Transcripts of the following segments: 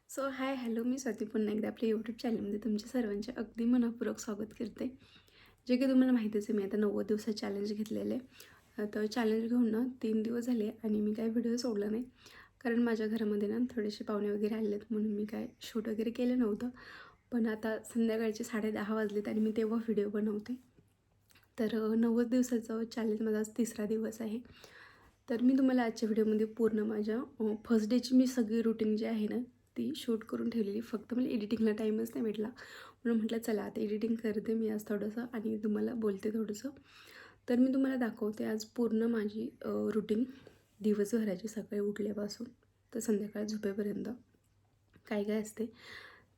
So hi hello, मी स्वाती पुन्हा एकदा आपल्या यूट्यूब चॅनलमध्ये तुमच्या सर्वांचे अगदी मनःपूर्वक स्वागत करते. जे की तुम्हाला माहितीच आहे, मी आता 90 दिवसात चॅलेंज घेतलेलं आहे. तर चॅलेंज घेऊन ना 3 दिवस झाले आणि मी काही व्हिडिओ सोडला नाही. कारण माझ्या घरामध्ये ना थोडेसे पाहुणे वगैरे आले आहेत, म्हणून मी काय शूट वगैरे केलं नव्हतं. पण आता संध्याकाळचे 10:30 वाजलेत आणि मी तेव्हा व्हिडिओ बनवते. तर 90 दिवसाचं चॅलेंज माझा आज तिसरा दिवस आहे. तर मी तुम्हाला आजच्या व्हिडिओमध्ये पूर्ण माझ्या फर्स्ट डेची मी सगळी रुटीन जी आहे ना ती शूट करून ठेवलेली. फक्त मला एडिटिंगला टाईमच नाही भेटला. म्हणून म्हटलं चला आता एडिटिंग करते मी आज थोडंसं आणि तुम्हाला बोलते थोडंसं. तर मी तुम्हाला दाखवते आज पूर्ण माझी रुटीन दिवसभराची, सकाळी उठल्यापासून तर संध्याकाळी झोपेपर्यंत काय काय असते.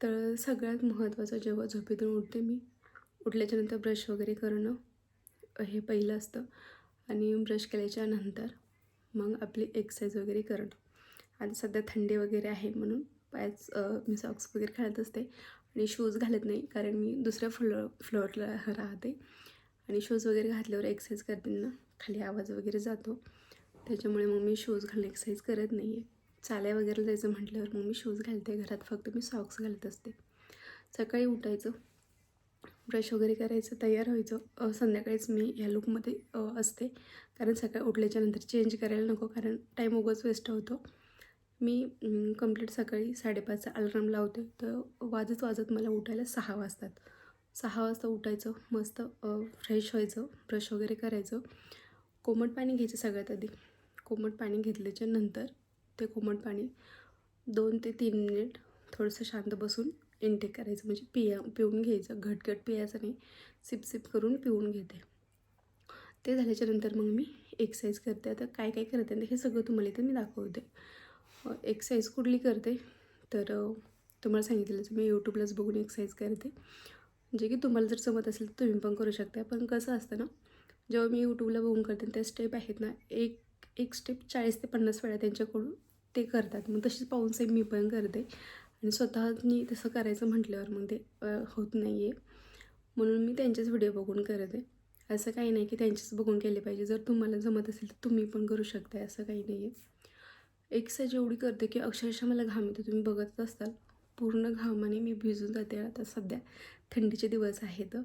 तर सगळ्यात महत्त्वाचं, जेव्हा झोपेतून उठते मी, उठल्याच्यानंतर ब्रश वगैरे करणं हे पहिलं असतं. आणि ब्रश केल्याच्या नंतर मग आपली एक्सरसाइज वगैरे करणं. आता सध्या थंडी वगैरे आहे म्हणून मी सॉक्स वगैरे घालत असते आणि शूज घालत नाही, कारण मी दुसऱ्या फ्लोअरला राहते आणि शूज वगैरे घातल्यावर एक्सरसाइज करते ना खाली आवाज वगैरे जातो. त्याच्यामुळे मग मी शूज घालून एक्सरसाइज करत नाही आहे. चालाय वगैरे जायचं म्हटल्यावर मग मी शूज घालते. घरात फक्त मी सॉक्स घालत असते. सकाळी उठायचं, ब्रश वगैरे करायचं, तयार व्हायचं. संध्याकाळीच मी ह्या लुकमध्ये असते, कारण सकाळी उठल्याच्यानंतर चेंज करायला नको, कारण टाईम उगाच वेस्ट होतो. मी कंप्लीट सकाळी 5:30चा अलार्म लावते, तर वाजत वाजत मला उठायला 6 वाजतात. 6 वाजता उठायचं, मस्त फ्रेश व्हायचं, ब्रश वगैरे करायचं, कोमट पाणी घ्यायचं सगळ्यात आधी. कोमट पाणी घेतल्याच्या नंतर ते कोमट पाणी 2 ते 3 मिनिट थोडंसं शांत बसून इनटेक करायचं, म्हणजे पिऊन घ्यायचं. घटघट पियाचं नाही, सिप सिप करून पिऊन घेते. ते झाल्याच्यानंतर मग मी एक्सरसाइज करते. आता काय काय करते हे सगळं तुम्हाला इथे मी दाखवते. एक्सरसाइज कुठली करते तर तुम्हाला सांगितलंच, मी यूट्यूबलाच बघून एक्सरसाइज करते. जे की तुम्हाला जर जमत असेल तर तुम्ही पण करू शकता. पण कसं असतं ना, जेव्हा मी यूट्यूबला बघून करते त्या स्टेप आहेत ना, एक एक स्टेप 40 ते 50 वेळा त्यांच्याकडून ते करतात. मग तशीच पाहून सेम मी पण करते आणि स्वतःनी तसं करायचं म्हटल्यावर मग ते होत नाही आहे. म्हणून मी त्यांचेच व्हिडिओ बघून करते. असं काही नाही की त्यांचेच बघून केले पाहिजे. जर तुम्हाला जमत असेल तर तुम्ही पण करू शकता, असं काही नाही आहे. एक्सरसाइज एवढी करते की अक्षरशः मला घाम येतो. तुम्ही बघतच असाल, पूर्ण घामाने मी भिजून जाते. आता सध्या थंडीचे दिवस आहेत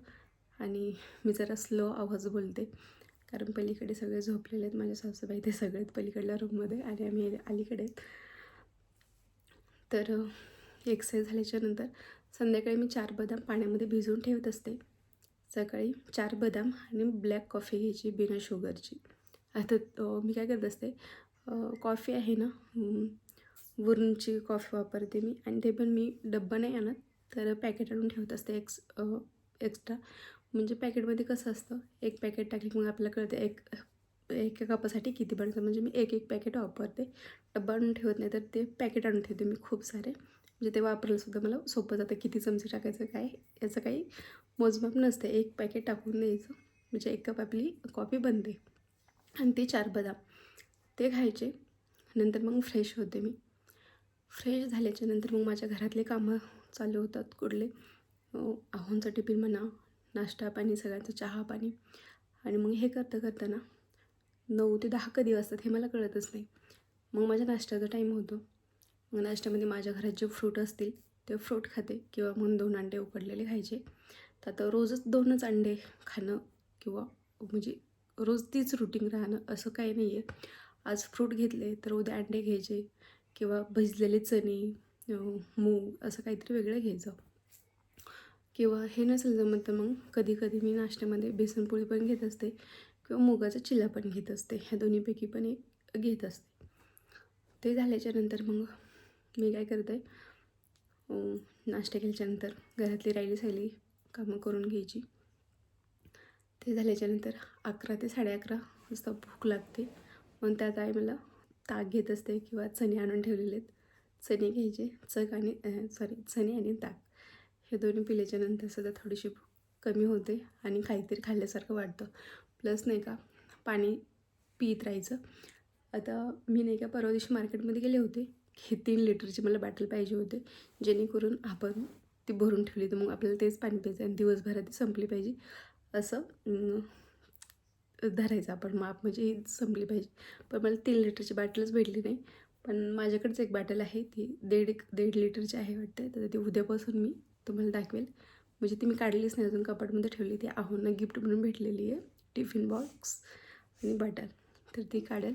आणि मी जरा स्लो आवाज बोलते, कारण पलीकडे सगळे झोपलेले आहेत. माझ्या सासूबाई ते सगळेच पलीकडल्या रूममध्ये आणि आम्ही अलीकडे आहेत. तर एक्सरसाइज झाल्याच्यानंतर संध्याकाळी मी 4 बदाम पाण्यामध्ये भिजवून ठेवत असते. सकाळी 4 बदाम आणि ब्लॅक कॉफी घ्यायची बिना शुगरची. आता मी काय करत असते, कॉफी आहे ना, वूर्नची कॉफी वापरते मी आणि ते पण मी डब्बा नाही आणत, तर पॅकेट आणून ठेवत असते एक्स्ट्रा. म्हणजे पॅकेटमध्ये कसं असतं, एक पॅकेट टाकली मग आपल्याला कळतं एका कपासाठी किती बनतं. म्हणजे मी एक पॅकेट वापरते, डब्बा आणून ठेवत नाही. तर ते पॅकेट आणून ठेवते मी खूप सारे, म्हणजे ते वापरायलासुद्धा मला सोपं जातं. किती चमचे टाकायचं काय याचं काही मोजमाप नसते. एक पॅकेट टाकून द्यायचं, म्हणजे 1 कप आपली कॉफी बनते. आणि ते 4 बदाम ते खायचे. नंतर मग फ्रेश होते मी. फ्रेश झाल्याच्यानंतर मग माझ्या घरातले कामं चालू होतात कुठले, आहोंचा टिफिन म्हणा, नाश्ता पाणी, सगळ्यांचं चहा पाणी. आणि मग हे करता करताना 9 ते 10 कधी वाजतात हे मला कळतच नाही. मग माझ्या नाश्त्याचा टाईम होतो. मग नाश्त्यामध्ये माझ्या घरात जे फ्रूट असतील ते फ्रूट खाते, किंवा मग 2 अंडे उकडलेले खायचे. तर आता रोजच 2च अंडे खाणं किंवा म्हणजे रोज तीच रुटीन राहणं असं काही नाही आहे. आज फ्रूट घेतले तर उद्या अंडे घ्यायचे, किंवा भिजलेले चणे, मूग असं काहीतरी वेगळं घ्यायचं. किंवा हे नसेल जमत तर मग कधी कधी मी नाश्त्यामध्ये बेसनपोळी पण घेत असते, किंवा मुगाचा चिला पण घेत असते. ह्या दोन्हीपैकी पण एक घेत असते. ते झाल्याच्यानंतर मग मी काय करते, नाश्ता केल्याच्यानंतर घरातली राहिली कामं करून घ्यायची. ते झाल्याच्यानंतर 11 ते 11:30 वाजता भूक लागते. मग त्या टायमाला ताक घेत असते, किंवा चणे आणून ठेवलेले आहेत, चणे घ्यायचे. चणे आणि ताक हे दोन्ही पिल्याच्यानंतर सुद्धा थोडीशी भूक कमी होते आणि काहीतरी खाल्ल्यासारखं वाटतं. प्लस नाही का, पाणी पित राहायचं. आता मी नाही का परवा दिवशी मार्केटमध्ये गेले होते, हे 3 लिटरची मला बॅटल पाहिजे होते, जेणेकरून आपण ती भरून ठेवली तर मग आपल्याला तेच पाणी प्यायचं आणि दिवसभरात ती संपली पाहिजे, असं धरायचं आपण माप, म्हणजे ही संपली पाहिजे. पण मला 3 लिटरची बाटलच भेटली नाही. पण माझ्याकडेच एक बॅटल आहे, ती 1.5 लिटरची आहे वाटते. तर ती उद्यापासून मी तुम्हाला दाखवेल. म्हणजे ती मी काढलीच नाही अजून, कपाटमध्ये ठेवली. ती आहोंना गिफ्ट म्हणून भेटलेली आहे, टिफिन बॉक्स आणि बॅटल. तर ती काढेल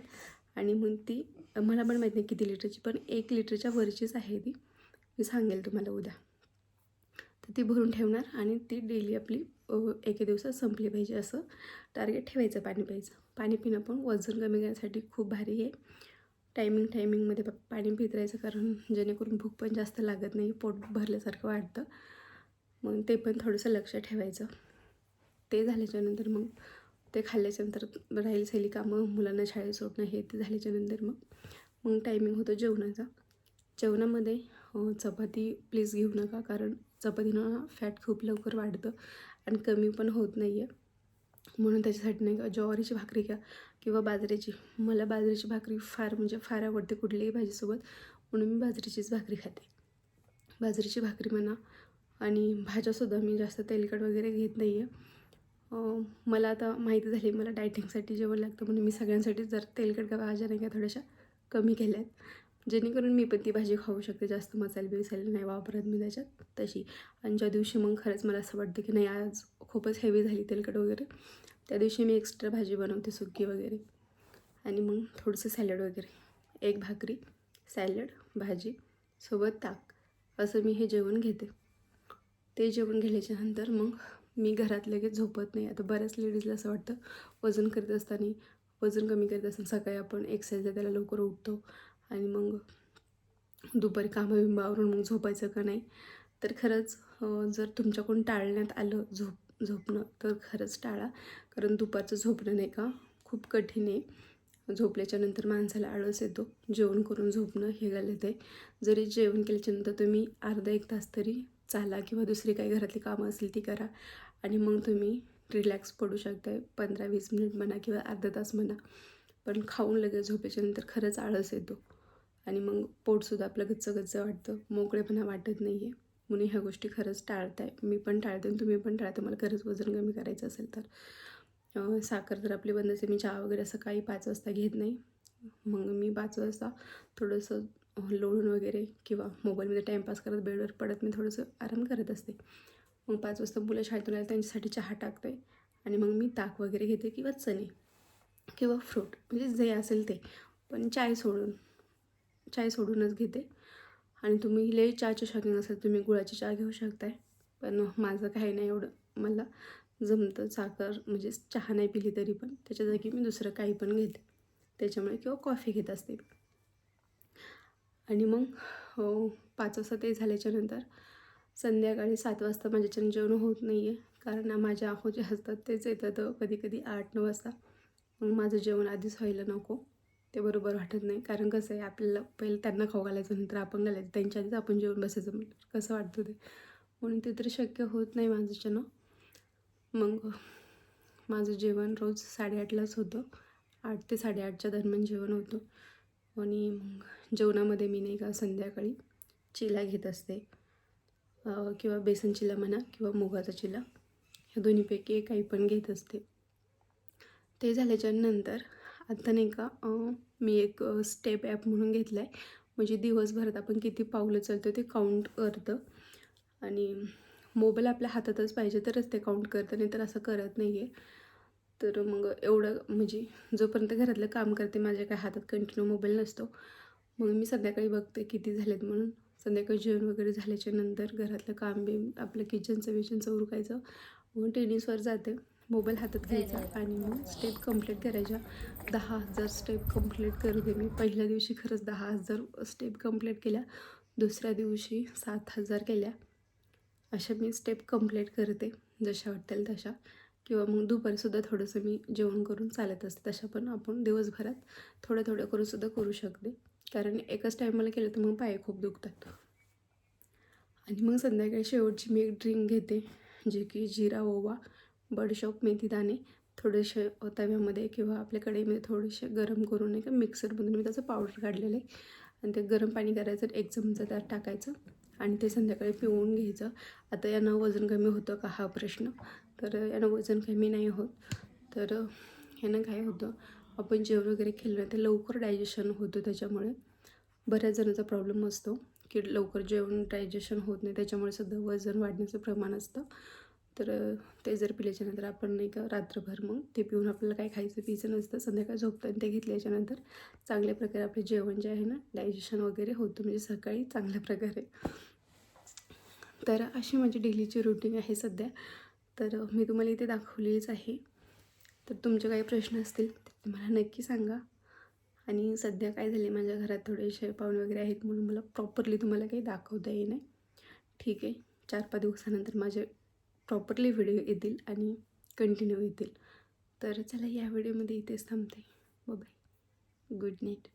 आणि मग ती मला पण माहीत नाही किती लिटरची, पण 1 लिटरच्या वरचीच आहे ती. मी सांगेल तुम्हाला उद्या. तर ती भरून ठेवणार आणि ती डेली आपली एके दिवसात संपली पाहिजे असं टार्गेट ठेवायचं. पाणी प्यायचं. पाणी पिणं पण वजन कमी करण्यासाठी खूप भारी आहे. टायमिंगमध्ये पाणी पित राहायचं, कारण जेणेकरून भूक पण जास्त लागत नाही, पोट भरल्यासारखं वाटतं. मग ते पण थोडंसं लक्ष ठेवायचं. ते झाल्याच्यानंतर मग ते खाल्ल्याच्यानंतर राहिली कामं, मुलांना शाळेत सोडणं, हे ते झाल्याच्यानंतर मग टायमिंग होतो जेवणाचा. जेवणामध्ये चपाती प्लीज घेऊ नका, कारण चपातीनं फॅट खूप लवकर वाढतं आणि कमी पण होत नाही आहे. म्हणून त्याच्यासाठी नाही का ज्वारीची भाकरी घ्या किंवा बाजरीची. मला बाजरीची भाकरी फार आवडते कुठल्याही भाजीसोबत, म्हणून मी बाजरीचीच भाकरी खाते. बाजरीची भाकरी म्हणा. आणि भाज्यासुद्धा मी जास्त तेलकट वगैरे घेत नाही आहे. मला आता माहिती झाली मला डायटिंगसाठी जेवण लागतं, म्हणून मी सगळ्यांसाठी जर तेलकट भाज्या नाही का थोड्याशा कमी केल्या आहेत, जेणेकरून मी पण ती भाजी खाऊ शकते. जास्त मसाले नाही वापरत मी त्याच्यात तशी. आणि ज्या दिवशी मग खरंच मला असं वाटतं की नाही आज खूपच हेवी झाली तेलकट वगैरे, त्या दिवशी मी एक्स्ट्रा भाजी बनवते, सुकी वगैरे. आणि मग थोडंसं सॅलड वगैरे, एक भाकरी, सॅलड, भाजी, सोबत ताक, असं मी हे जेवण घेते. ते जेवण घेतल्याच्यानंतर मग मी घरात लगेच झोपत नाही. आता बऱ्याच लेडीजला असं वाटतं वजन वजन कमी करत असताना सकाळी आपण एक्सरसाइजला त्याला लवकर उठतो आणि मग दुपारी कामं आवरून मग झोपायचं का नाही. तर खरंच जर तुमच्याकडून टाळण्यात आलं झोपणं, तर खरंच टाळा. कारण दुपारचं झोपणं नाही का खूप कठीण आहे. झोपल्याच्यानंतर माणसाला आळस येतो. जेवण करून झोपणं हे गलत आहे. जरी जेवण केल्याच्यानंतर तुम्ही अर्धा 1 तास तरी चाला किंवा दुसरी काही घरातली कामं असतील ती करा आणि मग तुम्ही रिलॅक्स पडू शकताय. 15-20 मिनिट म्हणा किंवा अर्धा तास म्हणा. पण खाऊन लगेच झोपेच्यानंतर खरंच आळस येतो आणि मग पोटसुद्धा आपलं गच्च वाटतं, मोकळेपणा वाटत नाही आहे. म्हणून ह्या गोष्टी खरंच टाळताय. मी पण टाळते आणि तुम्ही पण टाळता. मला खरंच वजन कमी करायचं असेल तर. साखर तर आपली बंदच आहे. मी चहा वगैरे सकाळी 5 वाजता घेत नाही. मग मी 5 वाजता थोडंसं लोळून वगैरे किंवा मोबाईलमध्ये टाईमपास करत बेडवर पडत मी थोडंसं आराम करत असते. मग 5 वाजता मुलं शाळेतून आले त्यांच्यासाठी चहा टाकते आणि मग मी ताक वगैरे घेते किंवा चणे किंवा फ्रूट, म्हणजे जे असेल ते. पण चाय सोडूनच घेते. आणि तुम्ही लई चहाचे शौकीन असाल तुम्ही गुळाची चहा घेऊ शकताय. पण माझं काही नाही एवढं, मला जमतं. साखर म्हणजे चहा नाही पिली तरी पण त्याच्या जागी मी दुसरं काही पण घेते त्याच्यामुळे, किंवा कॉफी घेत असते. आणि मग 5 वाजता ते झाल्याच्यानंतर संध्याकाळी 7 वाजता माझ्याच्यानं जेवण होत नाही आहे, कारण माझ्या आहो जे असतात तेच येतात कधी 8-9 वाजता. मग माझं जेवण आधीच व्हायला नको, ते बरोबर वाटत नाही. कारण कसं आहे, आपल्याला पहिलं त्यांना खाऊ घालायचं, नंतर आपण घालायचं, त्यांच्या आधीच आपण जेवण बसायचं, कसं वाटतं ते. म्हणून ते तरी शक्य होत नाही माझ्याच्यानं. मग माझं जेवण रोज 8:30लाच होतं. 8 ते 8:30च्या दरम्यान जेवण होतं. आणि मग जेवणामध्ये मी नाही का संध्याकाळी चिला घेत असते, किंवा बेसन चिला म्हणा किंवा मुगाचा चिला, ह्या दोन्हीपैकी काही पण घेत असते. ते झाल्याच्यानंतर आता नाही का मी एक स्टेप ॲप म्हणून घेतलं आहे. म्हणजे दिवसभरात आपण किती पावलं चालतो ते काउंट करतं आणि मोबाईल आपल्या हातातच पाहिजे तरच ते काउंट करतं, नाही तर असं करत नाही आहे. तर मग एवढं म्हणजे जोपर्यंत घरातलं काम करते माझ्या काय हातात कंटिन्यू मोबाईल नसतो. मग मी संध्याकाळी बघते किती झालेत म्हणून. संध्याकाळी जेवण वगैरे झाल्याच्यानंतर घरातलं काम आपलं किचनचं उरकायचं. मग टेनिसवर जाते, मोबाईल हातात घ्यायचा आणि मग स्टेप कंप्लीट करायच्या. 10,000 स्टेप कंप्लीट करते मी. पहिल्या दिवशी खरंच 10,000 स्टेप कंप्लीट केल्या, दुसऱ्या दिवशी 7,000 केल्या. अशा मी स्टेप कंप्लीट करते जशा वाटेल तशा. किंवा मग दुपारीसुद्धा थोडंसं मी जेवण करून चालत असते. तशा पण आपण दिवसभरात थोडं करूनसुद्धा करू शकते, कारण एकाच टायमाला केलं तर मग पाय खूप दुखतात. आणि मग संध्याकाळी शेवटची मी एक ड्रिंक घेते, जे की जिरा, ओवा, बडीशोप, मेथीदाणे थोडेसे तव्यामध्ये किंवा आपल्या कढईमध्ये थोडेसे गरम करून नाही का मिक्सरमधून मी त्याचं पावडर काढलेलं आहे. आणि ते गरम पाणी करायचं, 1 चमचा त्यात टाकायचं आणि ते संध्याकाळी पिऊन घ्यायचं. आता यानं वजन कमी होतं का हा प्रश्न, तर यानं वजन कमी नाही होत. तर यानं काय होतं, आपण जेवण वगैरे केलं ना ते लवकर डायजेशन होतं त्याच्यामुळे. बऱ्याच जणांचा प्रॉब्लेम असतो की लवकर जेवण डायजेशन होत नाही, त्याच्यामुळे सुद्धा वजन वाढण्याचं प्रमाण असतं. तर ते जर पिल्याच्यानंतर आपण नाही का रात्रभर मग ते पिऊन आपल्याला काही खायचं पियचं नसतं, संध्याकाळी झोपताना ते घेतल्याच्यानंतर चांगल्या प्रकारे आपले जेवण जे आहे ना डायजेशन वगैरे होतं, म्हणजे सकाळी चांगल्या प्रकारे. तर अशी माझी डेलीची रुटीन आहे सध्या. तर मी तुम्हाला इथे दाखवलीच आहे. तर तुमचे काही प्रश्न असतील तर ते मला नक्की सांगा. आणि सध्या काय झाले, माझ्या घरात थोडेसे पाहुणे वगैरे आहेत म्हणून मला प्रॉपरली तुम्हाला काही दाखवता येईना. ठीक आहे, 4-5 दिवसानंतर माझे प्रॉपरली व्हिडिओ येतील आणि कंटिन्यू येतील. तर चला या व्हिडिओमध्ये इथेच थांबते. बाय. Good night.